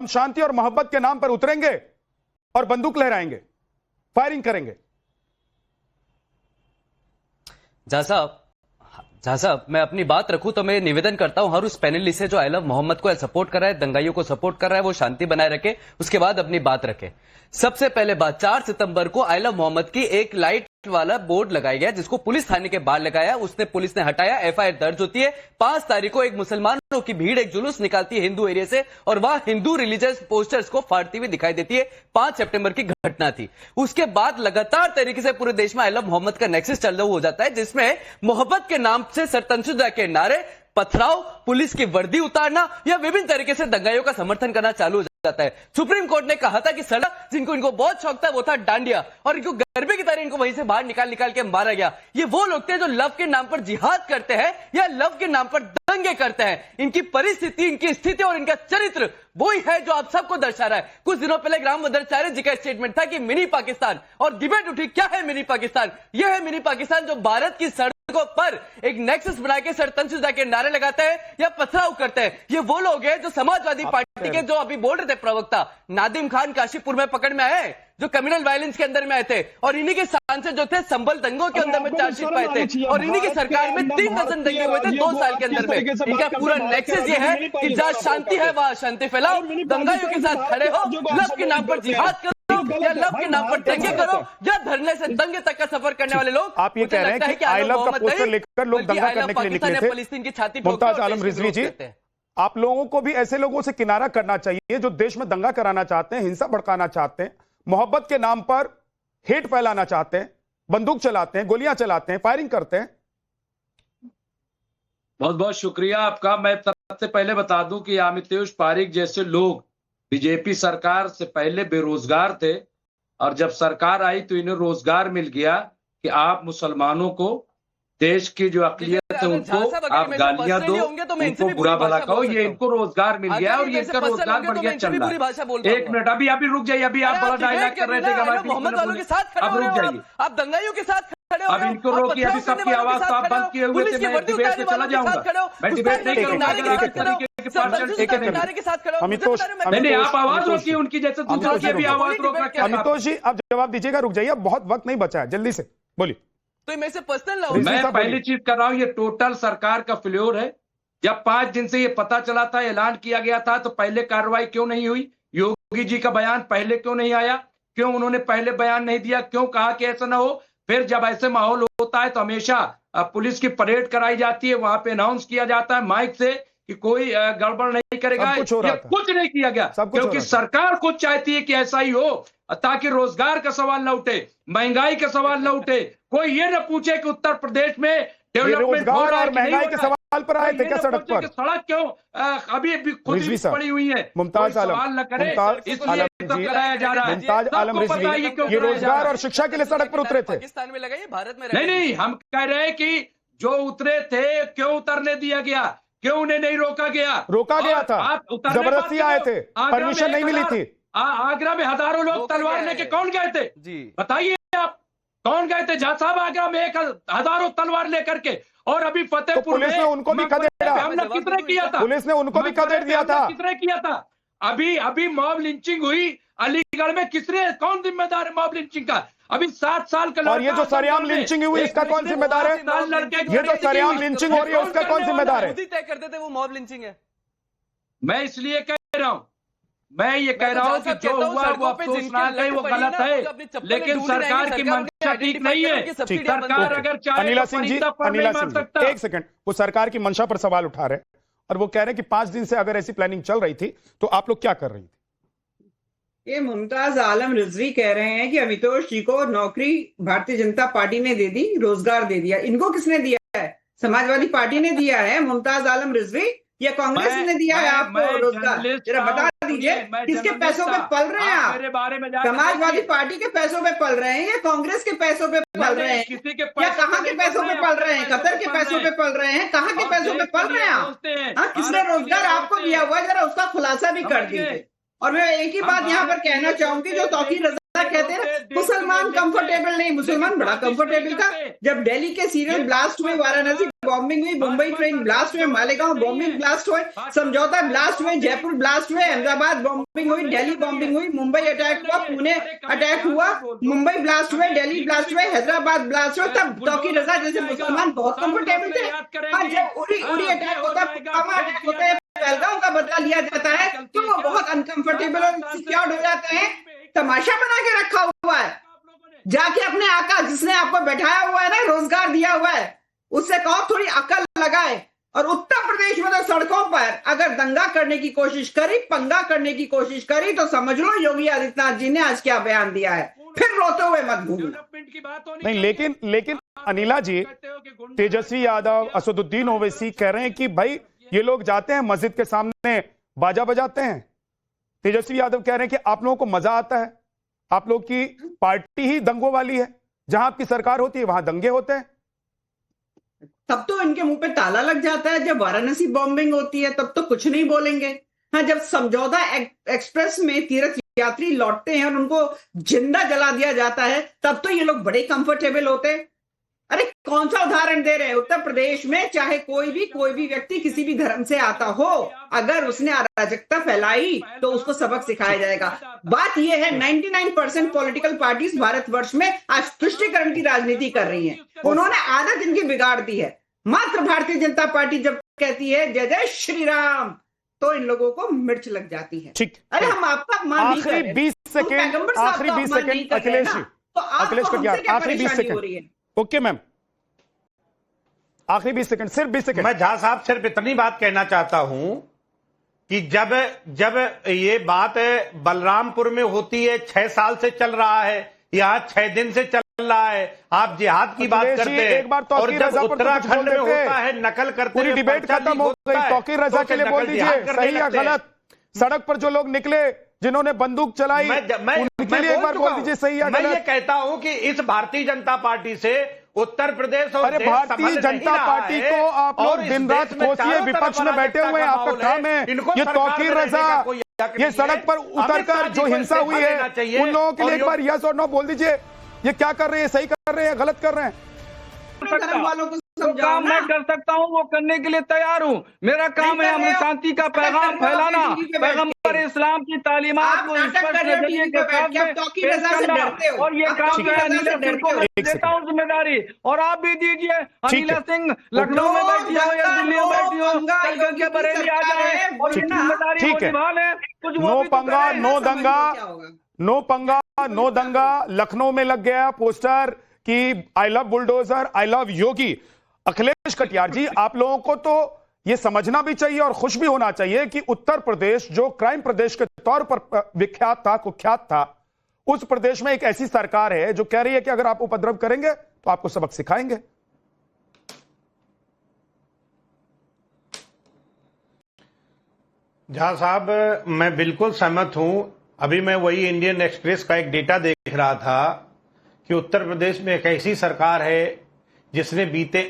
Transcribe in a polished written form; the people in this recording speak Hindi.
शांति और मोहब्बत के नाम पर उतरेंगे और बंदूक लहराएंगे, फायरिंग करेंगे। जहाँ साहब मैं अपनी बात रखूं तो मैं निवेदन करता हूं हर उस पैनलिस्ट से जो आई लव मोहम्मद को सपोर्ट कर रहा है, दंगाइयों को सपोर्ट कर रहा है, वो शांति बनाए रखे, उसके बाद अपनी बात रखे। सबसे पहले बात, 4 सितंबर को आई लव मोहम्मद की एक लाइट वाला बोर्ड लगाया गया जिसको पुलिस थाने के बाहर लगाया, उसने पुलिस ने हटाया, एफआईआर दर्ज होती है। 5 तारीख को एक मुसलमानों की भीड़ एक जुलूस निकालती है हिंदू एरिया से और वह हिंदू रिलीजियस पोस्टर्स को फाड़ती हुई दिखाई देती है। 5 सितंबर की घटना थी। उसके बाद लगातार तरीके से पूरे देश में आई लव मोहम्मद का नेक्सस चालू हो जाता है, जिसमें मोहब्बत के नाम से सरतंशुदा के नारे, पथराव, पुलिस की वर्दी उतारना या विभिन्न तरीके से दंगाइयों का समर्थन करना चालू हो जाता है। सुप्रीम कोर्ट ने कहा था कि सड़क जिनको इनको बहुत शौक था वो था डांडिया, और इनको गरबे की तरह इनको वहीं से बाहर निकाल के मारा गया। ये वो लोग थे जो लव के नाम पर जिहाद करते हैं या लव के नाम पर दंगे करते हैं। इनकी परिस्थिति, इनकी स्थिति और इनका चरित्र वही है जो आप सबको दर्शा रहा है। कुछ दिनों पहले ग्राम वज्राचार्य जी का स्टेटमेंट था कि मिनी पाकिस्तान, और डिबेट उठी क्या है मिनी पाकिस्तान। यह है मिनी पाकिस्तान जो भारत की सड़कों पर एक नेक्सस बना के सरतंशुदा के नारे लगाते हैं या पथराव करते हैं। ये वो लोग हैं जो समाजवादी पार्टी के, जो अभी बोल रहे थे प्रवक्ता नादिम खान, काशीपुर में पकड़ में आए, जो कम्युनल वायलेंस के अंदर में आए थे, और इन्हीं के सांसद जो थे संबल दंगों के अंदर में चार्जशीट पाए थे, और इन्हीं की सरकार में 3 दर्जन दंगे हुए थे 2 साल के अंदर में। इनका पूरा नेक्सस ये है कि जहां शांति है वहां शांति फैलाओ, दंगाइयों के साथ खड़े हो, लव के नाम पर जिहाद करो या लव के नाम पर दंगे करो, या धरने से दंगे तक का सफर करने वाले लोग। आप ये कह रहे हैं कि आई लव का पोस्टर लेकर लोग दंगा करने के लिए निकले थे। फलस्तीन की छाती मुमताज आलम रिजवी जी, आप लोगों को भी ऐसे लोगों से किनारा करना चाहिए जो देश में दंगा कराना चाहते हैं, हिंसा भड़काना चाहते हैं, मोहब्बत के नाम पर हेट फैलाना चाहते हैं, बंदूक चलाते हैं, गोलियां चलाते हैं, फायरिंग करते हैं। बहुत बहुत शुक्रिया आपका। मैं सबसे पहले बता दूं कि अमितेश पारिक जैसे लोग बीजेपी सरकार से पहले बेरोजगार थे, और जब सरकार आई तो इन्हें रोजगार मिल गया कि आप मुसलमानों को, देश की जो अकलियत है उनको आप गालियां दो, उनको बुरा भला कहो, ये इनको रोजगार मिल गया और ये इनका रोजगार बढ़िया चल रहा है। 1 मिनट, अभी रुक जाइए, अभी आप बड़ा डायलॉग कर रहे थे, अब रुक जाइए, आप दंगाइयों के साथ खड़े हो, अब इनको रोकिए। अभी सबकी आवाज तो आप बंद किए हुए थे, मैं डिबेट पे चला जाऊंगा, मैं डिबेट नहीं करूंगा। नहीं, आप आवाज रोकिए उनकी, जैसे दूसरों की भी आवाज रोक रखे। अमितोष जी आप जवाब दीजिएगा, रुक जाइए, बहुत वक्त नहीं बचा है, जल्दी से बोलिए। तो मैं से पर्सनल मैं पहली चीज कर रहा हूं, ये टोटल सरकार का फ्लोर है। जब 5 दिन से ये पता चला था, ऐलान किया गया था, तो पहले कार्रवाई क्यों नहीं हुई? योगी जी का बयान पहले क्यों नहीं आया? क्यों उन्होंने पहले बयान नहीं दिया? क्यों कहा कि ऐसा ना हो? फिर जब ऐसे माहौल होता है तो हमेशा पुलिस की परेड कराई जाती है, वहां पे अनाउंस किया जाता है माइक से कि कोई गड़बड़ नहीं करेगा। कुछ नहीं किया गया, क्योंकि सरकार खुद चाहती है कि ऐसा ही हो, ताकि रोजगार का सवाल न उठे, महंगाई का सवाल न उठे, कोई ये न पूछे कि उत्तर प्रदेश में डेवलपमेंट हो रहा है और महंगाई के सवाल पर आए थे क्या सड़क पर? सड़क क्यों अभी खुद ही पड़ी हुई है? मुमताज आलम, कराया जा रहा है। मुमताज आलम रिजवी, ये रोजगार और शिक्षा के लिए सड़क पर उतरे थे? पाकिस्तान में लगाइए, भारत में नहीं, हम कह रहे हैं कि जो उतरे थे क्यों उतरने दिया गया, क्यों उन्हें नहीं रोका गया? रोका गया था, जबरदस्ती आए थे, परमिशन नहीं मिली थी। आगरा में हजारों लोग तलवार लेके कौन गए थे जी? बताइए आप, कौन गए थे? जहां साहब आगरा में हजारों तलवार लेकर के, और अभी फतेहपुर पुलिस ने उनको भी हमला किसने किया था? पुलिस ने उनको भी खदेड़ दिया था। किसने किया था? अभी मॉब लिंचिंग हुई अलीगढ़ में, किसने, कौन जिम्मेदार है मॉब लिंचिंग का? अभी 7 साल का, और ये जो सरेआम लिंचिंग हुई इसका कौन जिम्मेदार है? ये जो सरेआम लिंचिंग हो रही है उसका कौन जिम्मेदार है? तय करते थे वो मॉब लिंचिंग है। मैं इसलिए कह रहा हूं, मैं ये कह रहा हूं कि जो हुआ वो अफसोस ना कहे, वो गलत है, लेकिन सरकार की मंशा ठीक नहीं है। सरकार अगर चाहे अनिला सिंह जी, एक सेकंड, वो सरकार की मंशा पर सवाल उठा रहे हैं और वो कह रहे हैं कि 5 दिन से अगर ऐसी प्लानिंग चल रही थी तो आप लोग क्या कर रही थी? ये मुमताज आलम रिजवी कह रहे हैं कि अमितोष जी को नौकरी भारतीय जनता पार्टी ने दे दी, रोजगार दे दिया। इनको किसने दिया है? समाजवादी पार्टी ने दिया है, मुमताज आलम रिजवी, या कांग्रेस ने दिया है आपको रोजगार? जरा बता दीजिए, किसके पैसों पे पल रहे हैं आप? समाजवादी पार्टी के पैसों पे पल रहे हैं या कांग्रेस के पैसों पे पल रहे हैं, या कहाँ के पैसों पे पल रहे हैं? कतर के पैसों पे पल रहे हैं? कहाँ के पैसों पे पल रहे हैं आप? किसने रोजगार आपको दिया हुआ है? जरा उसका खुलासा भी कर दीजिए। और मैं एक ही बात यहाँ पर कहना चाहूंगी, जो तौकीर रजा कहते हैं मुसलमान कंफर्टेबल नहीं, मुसलमान बड़ा कंफर्टेबल था। जब दिल्ली के सीरियल ब्लास्ट हुए, वाराणसी बॉम्बिंग हुई, मुंबई ट्रेन ब्लास्ट हुए, मालेगांव बॉम्बिंग ब्लास्ट हुए, समझौता ब्लास्ट हुए, जयपुर ब्लास्ट हुए, अहमदाबाद बॉम्बिंग हुई, दिल्ली बॉम्बिंग हुई, मुंबई अटैक हुआ, पुणे अटैक हुआ, मुंबई ब्लास्ट हुए, दिल्ली ब्लास्ट हुए, हैदराबाद ब्लास्ट हुआ। तब तौकीर रजा जैसे मुसलमान बहुत कंफर्टेबल थे। आज जब उरी अटैक होता है, पुलवामा अटैक होता है, पहलगाम का बदला लिया जाता है, तो वो बहुत अनकंफर्टेबल और सिक्योर्ड हो जाते हैं। तमाशा बना के रखा हुआ है। जाके अपने आका जिसने आपको बैठाया हुआ है ना, रोजगार दिया हुआ है, उससे कहो थोड़ी अकल लगाए। और उत्तर प्रदेश में तो सड़कों पर अगर दंगा करने की कोशिश करी, पंगा करने की कोशिश करी, तो समझ लो योगी आदित्यनाथ जी ने आज क्या बयान दिया है। फिर रोते हुए मत घूमना। नहीं, लेकिन अनिला जी, तेजस्वी यादव, असदुद्दीन ओवैसी कह रहे हैं कि भाई ये लोग जाते हैं मस्जिद के सामने बाजा बजाते हैं। तेजस्वी यादव कह रहे हैं कि आप लोगों को मजा आता है, आप लोग की पार्टी ही दंगों वाली है, जहां आपकी सरकार होती है वहां दंगे होते हैं। तब तो इनके मुंह पे ताला लग जाता है। जब वाराणसी बॉम्बिंग होती है तब तो कुछ नहीं बोलेंगे। हाँ, जब समझौता एक्सप्रेस में तीर्थ यात्री लौटते हैं और उनको जिंदा जला दिया जाता है, तब तो ये लोग बड़े कंफर्टेबल होते हैं। अरे कौन सा उदाहरण दे रहे हैं? उत्तर प्रदेश में चाहे कोई भी व्यक्ति किसी भी धर्म से आता हो, अगर उसने अराजकता फैलाई तो उसको सबक सिखाया जाएगा। बात यह है 99% पॉलिटिकल पार्टीज भारतवर्ष में आज तुष्टीकरण की राजनीति कर रही हैं। उन्होंने आदत इनकी बिगाड़ दी है। मात्र भारतीय जनता पार्टी जब कहती है जय जय श्री राम, तो इन लोगों को मिर्च लग जाती है। ठीक, अरे हम आपका अपमान नहीं कर रहे। आखिरी 20 सेकंड अखिलेश जी, अखिलेश कटियार, आखिरी 20 सेकंड। ओके मैम, आखिरी 20 सेकंड, सिर्फ 20 सेकंड। मैं झा साहब सिर्फ इतनी बात कहना चाहता हूं कि जब ये बात बलरामपुर में होती है, 6 साल से चल रहा है, यहां 6 दिन से चल रहा है, आप जिहाद की बात करते हैं। एक बार और जब उत्तराखंड में होता है नकल करते, पूरी डिबेट खत्म हो गई। तौकीर रजा के लिए बोल दीजिए सही या गलत। सड़क पर जो लोग निकले, जिन्होंने बंदूक चलाई, उनके लिए एक बार बोल दीजिए सही या गलत। मैं ये कहता हूं कि इस भारतीय जनता पार्टी से उत्तर प्रदेश और अरे भारतीय जनता पार्टी को आप लोग दिन रात कोसिए, विपक्ष में बैठे हुए हैं, आपका काम है। ये तौकीर रजा, ये सड़क पर उतरकर जो हिंसा हुई है, उन लोगों के लिए एक बार यस और नो बोल दीजिए। ये क्या कर रहे हैं? सही कर रहे हैं, गलत कर रहे हैं? वालों को जो काम मैं कर सकता हूँ वो करने के लिए तैयार हूँ। मेरा काम है अमन शांति का पैगाम फैलाना, पैगंबर इस्लाम की तालीमात को स्पष्ट नजरिए के साथ पेश करना, और ये काम मैं अनिला सिंह को देता हूँ जिम्मेदारी, और आप भी दीजिए। अनिला सिंह लखनऊ में बैठी हो या दिल्ली में बैठी हो, चल करके बरेली आ जाए और ये जिम्मेदारी को निभा लें। नो पंगा नो दंगा, नो पंगा नो दंगा। लखनऊ में लग गया पोस्टर कि I love bulldozer, I love Yogi. Akhilesh Katiyar ji, आप लोगों को तो यह समझना भी चाहिए और खुश भी होना चाहिए कि उत्तर प्रदेश जो क्राइम प्रदेश के तौर पर विख्यात था, कुख्यात था, उस प्रदेश में एक ऐसी सरकार है जो कह रही है कि अगर आप उपद्रव करेंगे तो आपको सबक सिखाएंगे। झा साहब, मैं बिल्कुल सहमत हूं। अभी मैं वही इंडियन एक्सप्रेस का एक डेटा देख रहा था कि उत्तर प्रदेश में एक ऐसी सरकार है जिसने बीते